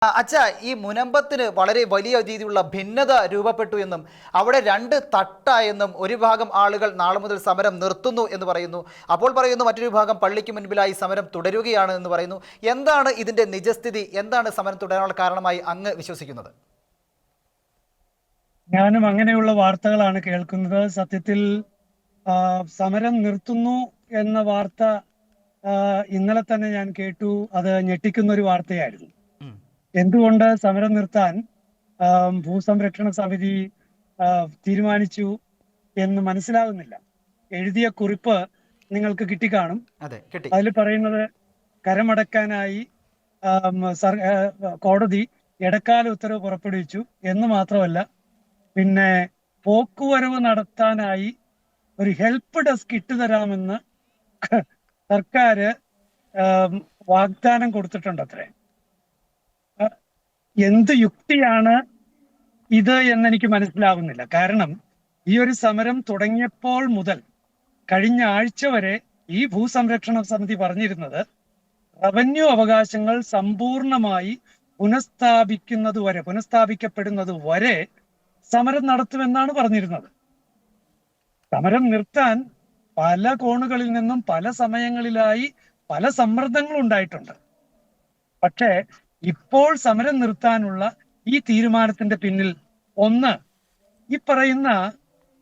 അച്ഛാ, ഈ മുനമ്പത്തിന് വളരെ വലിയ രീതിയിലുള്ള ഭിന്നത രൂപപ്പെട്ടു എന്നും അവിടെ രണ്ട് തട്ടായെന്നും ഒരു ഭാഗം ആളുകൾ നാളെ മുതൽ സമരം നിർത്തുന്നു എന്ന് പറയുന്നു. അപ്പോൾ പറയുന്നു മറ്റൊരു ഭാഗം പള്ളിക്ക് മുൻപിലായി സമരം തുടരുകയാണ് എന്ന് പറയുന്നു. എന്താണ് ഇതിൻ്റെ നിജസ്ഥിതി? എന്താണ് സമരം തുടരാനുള്ള കാരണമായി അങ്ങ് വിശ്വസിക്കുന്നത്? ഞാനും അങ്ങനെയുള്ള വാർത്തകളാണ് കേൾക്കുന്നത്. സത്യത്തിൽ സമരം നിർത്തുന്നു എന്ന വാർത്ത ഇന്നലെ തന്നെ ഞാൻ കേട്ടു. അത് ഞെട്ടിക്കുന്ന ഒരു വാർത്തയായിരുന്നു. എന്തുകൊണ്ട് സമരം നിർത്താൻ ഭൂസംരക്ഷണ സമിതി തീരുമാനിച്ചു എന്ന് മനസ്സിലാകുന്നില്ല. എഴുതിയ കുറിപ്പ് നിങ്ങൾക്ക് കിട്ടിക്കാണും. അതിൽ പറയുന്നത് കരമടക്കാനായി കോടതി ഇടക്കാല ഉത്തരവ് പുറപ്പെടുവിച്ചു എന്ന് മാത്രമല്ല, പിന്നെ പോക്കുവരവ് നടത്താനായി ഒരു ഹെൽപ്പ് ഡെസ്ക് ഇട്ടുതരാമെന്ന് സർക്കാർ വാഗ്ദാനം കൊടുത്തിട്ടുണ്ട് അത്രേ. എന്ത് യുക്തിയാണ് ഇത് എന്നെനിക്ക് മനസ്സിലാകുന്നില്ല. കാരണം ഈ ഒരു സമരം തുടങ്ങിയപ്പോൾ മുതൽ കഴിഞ്ഞ ആഴ്ച വരെ ഈ ഭൂസംരക്ഷണ സമിതി പറഞ്ഞിരുന്നത് റവന്യൂ അവകാശങ്ങൾ സമ്പൂർണമായി പുനഃസ്ഥാപിക്കപ്പെടുന്നത് വരെ സമരം നടത്തുമെന്നാണ് പറഞ്ഞിരുന്നത്. സമരം നിർത്താൻ പല കോണുകളിൽ നിന്നും പല സമയങ്ങളിലായി പല സമ്മർദ്ദങ്ങളും ഉണ്ടായിട്ടുണ്ട്. പക്ഷേ ഇപ്പോൾ സമരം നിർത്താനുള്ള ഈ തീരുമാനത്തിന്റെ പിന്നിൽ ഒന്ന്, ഈ പറയുന്ന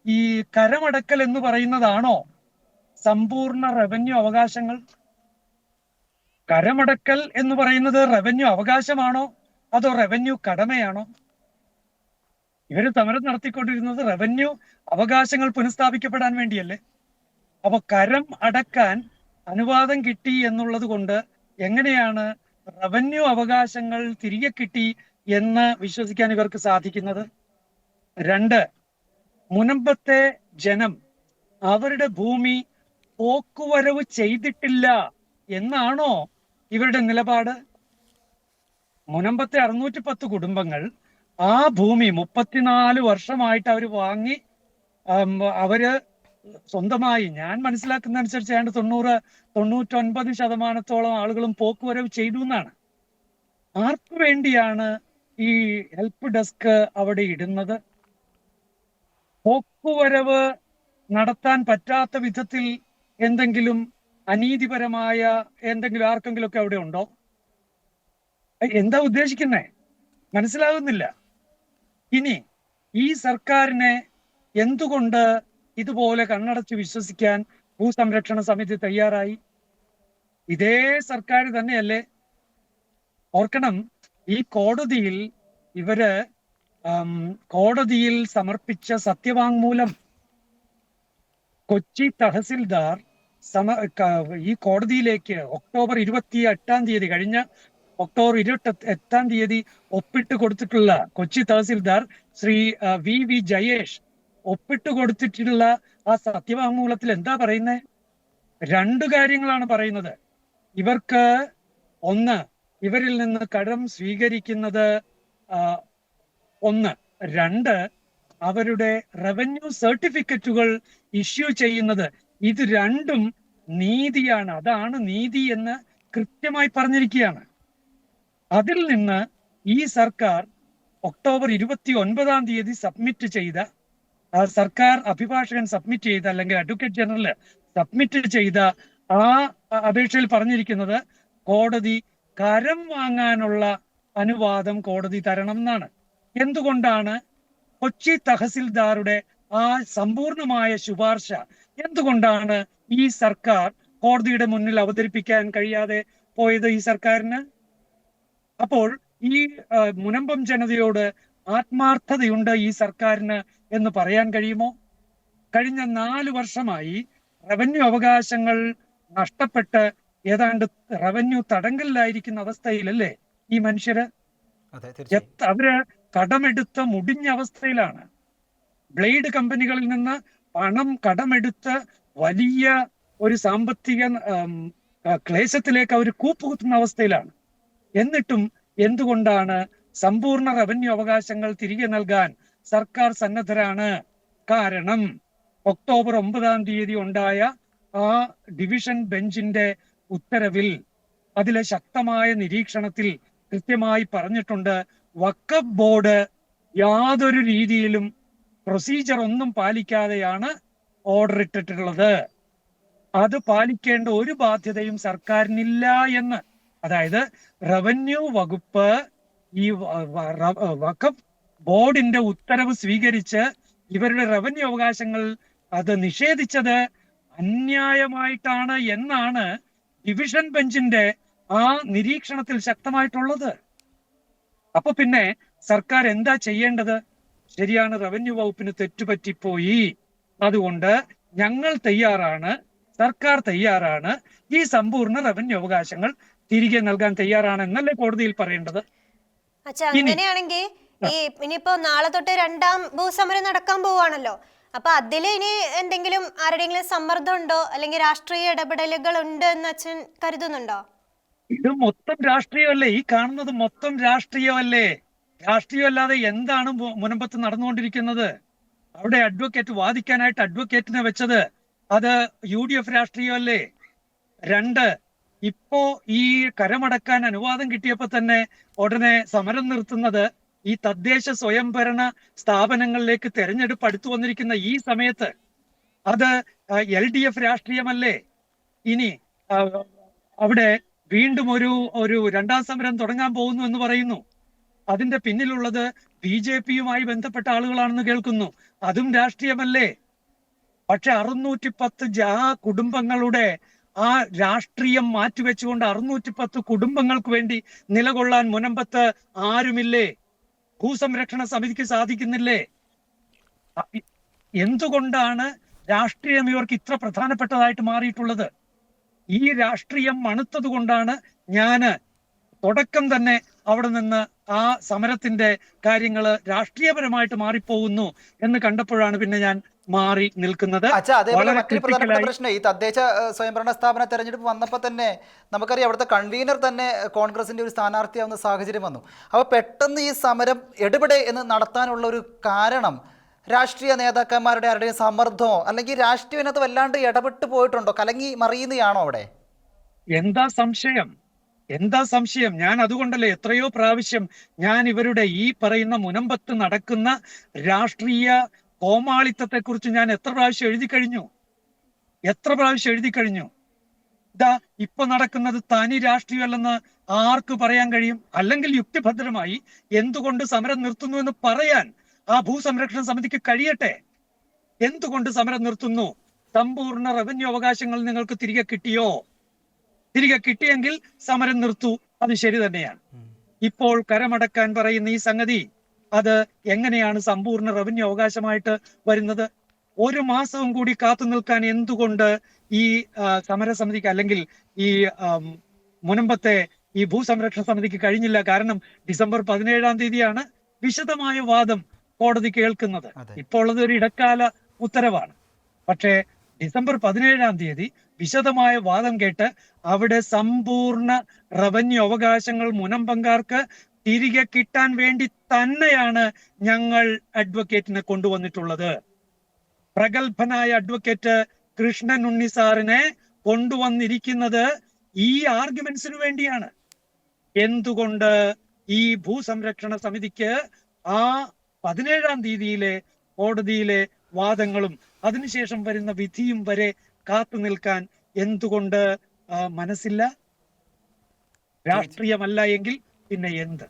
ഈ കരമടക്കൽ എന്ന് പറയുന്നതാണോ സമ്പൂർണ്ണ റവന്യൂ അവകാശങ്ങൾ? കരമടക്കൽ എന്ന് പറയുന്നത് റവന്യൂ അവകാശമാണോ അതോ റവന്യൂ കടമയാണോ? ഇവര് സമരം നടത്തിക്കൊണ്ടിരുന്നത് റവന്യൂ അവകാശങ്ങൾ പുനഃസ്ഥാപിക്കപ്പെടാൻ വേണ്ടിയല്ലേ. അപ്പൊ കരം അടക്കാൻ അനുവാദം കിട്ടി എന്നുള്ളത് കൊണ്ട് എങ്ങനെയാണ് റവന്യൂ അവകാശങ്ങൾ തിരികെ കിട്ടി എന്ന് വിശ്വസിക്കാൻ ഇവർക്ക് സാധിക്കുന്നത്? രണ്ട്, മുനമ്പത്തെ ജനം അവരുടെ ഭൂമി പോക്കുവരവ് ചെയ്തിട്ടില്ല എന്നാണോ ഇവരുടെ നിലപാട്? മുനമ്പത്തെ 610 കുടുംബങ്ങൾ ആ ഭൂമി 34 വർഷമായിട്ട് അവർ വാങ്ങി അവര് സ്വന്തമായി, ഞാൻ മനസ്സിലാക്കുന്ന അനുസരിച്ച് 99% ആളുകളും പോക്കുവരവ് ചെയ്തു എന്നാണ്. ആർക്കു വേണ്ടിയാണ് ഈ ഹെൽപ്പ് ഡെസ്ക് അവിടെ ഇടുന്നത്? പോക്കുവരവ് നടത്താൻ പറ്റാത്ത വിധത്തിൽ എന്തെങ്കിലും അനീതിപരമായ എന്തെങ്കിലും ആർക്കെങ്കിലും ഒക്കെ അവിടെ ഉണ്ടോ? എന്താ ഉദ്ദേശിക്കുന്നേ? മനസ്സിലാകുന്നില്ല. ഇനി ഈ സർക്കാരിനെ എന്തുകൊണ്ട് ഇതുപോലെ കണ്ണടച്ച് വിശ്വസിക്കാൻ ഭൂസംരക്ഷണ സമിതി തയ്യാറായി? ഇതേ സർക്കാർ തന്നെയല്ലേ? ഓർക്കണം, ഈ കോടതിയിൽ സമർപ്പിച്ച സത്യവാങ്മൂലം കൊച്ചി തഹസിൽദാർ ഈ കോടതിയിലേക്ക് ഒക്ടോബർ 28-ാം തീയതി, കഴിഞ്ഞ ഒക്ടോബർ 28-ാം തീയതി ഒപ്പിട്ട് കൊടുത്തിട്ടുള്ള കൊച്ചി തഹസിൽദാർ ശ്രീ വി ജയേഷ് ഒപ്പിട്ട് കൊടുത്തിട്ടുള്ള ആ സത്യവാങ്മൂലത്തിൽ എന്താ പറയുന്നത്? രണ്ടു കാര്യങ്ങളാണ് പറയുന്നത്. ഇവർക്ക് ഒന്ന്, ഇവരിൽ നിന്ന് കടം സ്വീകരിക്കുന്നത് ഒന്ന്. രണ്ട്, അവരുടെ റവന്യൂ സർട്ടിഫിക്കറ്റുകൾ ഇഷ്യൂ ചെയ്യുന്നത്. ഇത് രണ്ടും നീതിയാണ്, അതാണ് നീതി എന്ന് കൃത്യമായി പറഞ്ഞിരിക്കുകയാണ്. അതിൽ നിന്ന് ഈ സർക്കാർ ഒക്ടോബർ 29-ാം തീയതി സബ്മിറ്റ് ചെയ്ത, സർക്കാർ അഭിഭാഷകൻ സബ്മിറ്റ് ചെയ്ത, അല്ലെങ്കിൽ അഡ്വക്കേറ്റ് ജനറൽ സബ്മിറ്റ് ചെയ്ത ആ അപേക്ഷയിൽ പറഞ്ഞിരിക്കുന്നത് കോടതി കരം വാങ്ങാനുള്ള അനുവാദം കോടതി തരണം എന്നാണ്. എന്തുകൊണ്ടാണ് കൊച്ചി തഹസിൽദാരുടെ ആ സമ്പൂർണമായ ശുപാർശ എന്തുകൊണ്ടാണ് ഈ സർക്കാർ കോടതിയുടെ മുന്നിൽ അവതരിപ്പിക്കാൻ കഴിയാതെ പോയത് ഈ സർക്കാരിന്? അപ്പോൾ ഈ മുനമ്പം ജനതയോട് ആത്മാർത്ഥതയുണ്ട് ഈ സർക്കാരിന് എന്ന് പറയാൻ കഴിയുമോ? കഴിഞ്ഞ 4 വർഷമായി റവന്യൂ അവകാശങ്ങൾ നഷ്ടപ്പെട്ട് ഏതാണ്ട് റവന്യൂ തടങ്കലിലായിരിക്കുന്ന അവസ്ഥയിലല്ലേ ഈ മനുഷ്യര്? അവര് കടമെടുത്ത് മുടിഞ്ഞ അവസ്ഥയിലാണ്. ബ്ലേഡ് കമ്പനികളിൽ നിന്ന് പണം കടമെടുത്ത് വലിയ ഒരു സാമ്പത്തിക ക്ലേശത്തിലേക്ക് അവർ കൂപ്പുകുത്തുന്ന അവസ്ഥയിലാണ്. എന്നിട്ടും എന്തുകൊണ്ടാണ് സമ്പൂർണ്ണ റവന്യൂ അവകാശങ്ങൾ തിരികെ നൽകാൻ സർക്കാർ സന്നദ്ധരാണ്? കാരണം ഒക്ടോബർ 9-ാം തീയതി ഉണ്ടായ ആ ഡിവിഷൻ ബെഞ്ചിന്റെ ഉത്തരവിൽ, അതിലെ ശക്തമായ നിരീക്ഷണത്തിൽ കൃത്യമായി പറഞ്ഞിട്ടുണ്ട്, വഖഫ് ബോർഡ് യാതൊരു രീതിയിലും പ്രൊസീജിയർ ഒന്നും പാലിക്കാതെയാണ് ഓർഡർ ഇട്ടിട്ടുള്ളത്. അത് പാലിക്കേണ്ട ഒരു ബാധ്യതയും സർക്കാരിനില്ല എന്ന്. അതായത് റവന്യൂ വകുപ്പ് ഈ വഖഫ് ബോർഡിന്റെ ഉത്തരവ് സ്വീകരിച്ച് ഇവരുടെ റവന്യൂ അവകാശങ്ങൾ അത് നിഷേധിച്ചത് അന്യായമായിട്ടാണ് എന്നാണ് ഡിവിഷൻ ബെഞ്ചിന്റെ ആ നിരീക്ഷണത്തിൽ ശക്തമായിട്ടുള്ളത്. അപ്പൊ പിന്നെ സർക്കാർ എന്താ ചെയ്യേണ്ടത്? ശരിയാണ്, റവന്യൂ വകുപ്പിന് തെറ്റുപറ്റിപ്പോയി, അതുകൊണ്ട് ഞങ്ങൾ തയ്യാറാണ്, സർക്കാർ തയ്യാറാണ്, ഈ സമ്പൂർണ്ണ റവന്യൂ അവകാശങ്ങൾ തിരികെ നൽകാൻ തയ്യാറാണ് എന്നല്ലേ കോടതിയിൽ പറയേണ്ടത്. അങ്ങനെയാണെങ്കിൽ ഈ ഇനിയിപ്പോ നാളെ തൊട്ട് രണ്ടാം ഭൂസമരം നടക്കാൻ പോവാണല്ലോ, അപ്പൊ അതില് ഇനി എന്തെങ്കിലും ആരുടെയെങ്കിലും സമ്മർദ്ദം ഉണ്ടോ, അല്ലെങ്കിൽ രാഷ്ട്രീയ ഇടപെടലുകൾ ഉണ്ട് എന്ന് അച്ഛൻ കരുതുന്നുണ്ടോ? ഇത് മൊത്തം രാഷ്ട്രീയമല്ലേ, ഈ കാണുന്നത് മൊത്തം രാഷ്ട്രീയമല്ലേ. രാഷ്ട്രീയമല്ലാതെ എന്താണ് മുനമ്പത്ത് നടന്നുകൊണ്ടിരിക്കുന്നത്? അവിടെ അഡ്വക്കേറ്റ് വാദിക്കാനായിട്ട് അഡ്വക്കേറ്റിനെ വെച്ചത് അത് UDF രാഷ്ട്രീയമല്ലേ. 2, ഇപ്പോ ഈ കരമടക്കാൻ അനുവാദം കിട്ടിയപ്പോ തന്നെ ഉടനെ സമരം നിർത്തുന്നത് ഈ തദ്ദേശ സ്വയംഭരണ സ്ഥാപനങ്ങളിലേക്ക് തെരഞ്ഞെടുപ്പ് അടുത്തു വന്നിരിക്കുന്ന ഈ സമയത്ത് അത് LDF രാഷ്ട്രീയമല്ലേ. ഇനി അവിടെ വീണ്ടും ഒരു രണ്ടാം സമരം തുടങ്ങാൻ പോകുന്നു എന്ന് പറയുന്നു. അതിന്റെ പിന്നിലുള്ളത് BJPയുമായി ബന്ധപ്പെട്ട ആളുകളാണെന്ന് കേൾക്കുന്നു. അതും രാഷ്ട്രീയമല്ലേ. പക്ഷെ 610 കുടുംബങ്ങളുടെ ആ രാഷ്ട്രീയം മാറ്റിവെച്ചുകൊണ്ട് 610 കുടുംബങ്ങൾക്ക് വേണ്ടി നിലകൊള്ളാൻ മുനമ്പത്ത് ആരുമില്ലേ? ഭൂസംരക്ഷണ സമിതിക്ക് സാധിക്കുന്നില്ലേ? എന്തുകൊണ്ടാണ് രാഷ്ട്രീയം ഇവർക്ക് ഇത്ര പ്രധാനപ്പെട്ടതായിട്ട് മാറിയിട്ടുള്ളത്? ഈ രാഷ്ട്രീയം മണുത്തത് കൊണ്ടാണ് ഞാന് തുടക്കം തന്നെ അവിടെ നിന്ന് ആ സമരത്തിന്റെ കാര്യങ്ങള് രാഷ്ട്രീയപരമായിട്ട് മാറിപ്പോകുന്നു എന്ന് കണ്ടപ്പോഴാണ് പിന്നെ ഞാൻ മാറി നിൽക്കുന്നത്. അതേപോലെ മറ്റൊരു പ്രധാനപ്പെട്ട പ്രശ്നം, ഈ തദ്ദേശ സ്വയംഭരണ സ്ഥാപന തെരഞ്ഞെടുപ്പ് വന്നപ്പോൾ തന്നെ നമുക്കറിയാം അവിടുത്തെ കൺവീനർ തന്നെ കോൺഗ്രസിന്റെ ഒരു സ്ഥാനാർത്ഥിയാവുന്ന സാഹചര്യം വന്നു. അപ്പോൾ പെട്ടെന്ന് ഈ സമരം എടുപടെ എന്ന് നടത്താനുള്ള ഒരു കാരണം രാഷ്ട്രീയ നേതാക്കന്മാരുടെ ആരുടെയും സമ്മർദ്ദമോ അല്ലെങ്കിൽ രാഷ്ട്രീയത്തിനകത്ത് വല്ലാണ്ട് ഇടപെട്ട് പോയിട്ടുണ്ടോ? കലങ്ങി മറിയുന്നതാണോ അവിടെ? എന്താ സംശയം? ഞാൻ അതുകൊണ്ടല്ലേ എത്രയോ പ്രാവശ്യം ഞാൻ ഇവരുടെ ഈ പറയുന്ന മുനമ്പത്ത് നടക്കുന്ന രാഷ്ട്രീയ കോമാളിത്തത്തെ കുറിച്ച് ഞാൻ എത്ര പ്രാവശ്യം എഴുതി കഴിഞ്ഞു. ഇതാ ഇപ്പൊ നടക്കുന്നത് തനി രാഷ്ട്രീയമല്ലെന്ന് ആർക്ക് പറയാൻ കഴിയും? അല്ലെങ്കിൽ യുക്തിഭദ്രമായി എന്തുകൊണ്ട് സമരം നിർത്തുന്നു എന്ന് പറയാൻ ആ ഭൂസംരക്ഷണ സമിതിക്ക് കഴിയട്ടെ. എന്തുകൊണ്ട് സമരം നിർത്തുന്നു? സമ്പൂർണ്ണ റവന്യൂ അവകാശങ്ങൾ നിങ്ങൾക്ക് തിരികെ കിട്ടിയോ? തിരികെ കിട്ടിയെങ്കിൽ സമരം നിർത്തൂ, അത് ശരി തന്നെയാണ്. ഇപ്പോൾ കരമടക്കാൻ പറയുന്ന ഈ സംഗതി അത് എങ്ങനെയാണ് സമ്പൂർണ്ണ റവന്യൂ അവകാശമായിട്ട് വരുന്നത്? 1 മാസവും കൂടി കാത്തു നിൽക്കാൻ എന്തുകൊണ്ട് ഈ സമരസമിതിക്ക് അല്ലെങ്കിൽ ഈ മുനമ്പത്തെ ഈ ഭൂസംരക്ഷണ സമിതിക്ക് കഴിഞ്ഞില്ല? കാരണം ഡിസംബർ 17-ാം തീയതിയാണ് വിശദമായ വാദം കോടതി കേൾക്കുന്നത്. ഇപ്പോൾ ഉള്ളത് ഒരു ഇടക്കാല ഉത്തരവാണ്. പക്ഷേ ഡിസംബർ 17-ാം തീയതി വിശദമായ വാദം കേട്ട് അവിടെ സമ്പൂർണ്ണ റവന്യൂ അവകാശങ്ങൾ മുനമ്പങ്കാർക്ക് തിരികെ കിട്ടാൻ വേണ്ടി തന്നെയാണ് ഞങ്ങൾ അഡ്വക്കേറ്റിനെ കൊണ്ടുവന്നിട്ടുള്ളത്. പ്രഗത്ഭനായ അഡ്വക്കേറ്റ് കൃഷ്ണൻ ഉണ്ണി സാറിനെ കൊണ്ടുവന്നിരിക്കുന്നത് ഈ ആർഗ്യുമെന്റ്സിന് വേണ്ടിയാണ്. എന്തുകൊണ്ട് ഈ ഭൂസംരക്ഷണ സമിതിക്ക് ആ 17-ാം തീയതിയിലെ കോടതിയിലെ വാദങ്ങളും അതിനുശേഷം വരുന്ന വിധിയും വരെ കാത്തു നിൽക്കാൻ എന്തുകൊണ്ട് മനസ്സില്ല? രാഷ്ട്രീയമല്ല എങ്കിൽ പിന്നെ എന്ത്?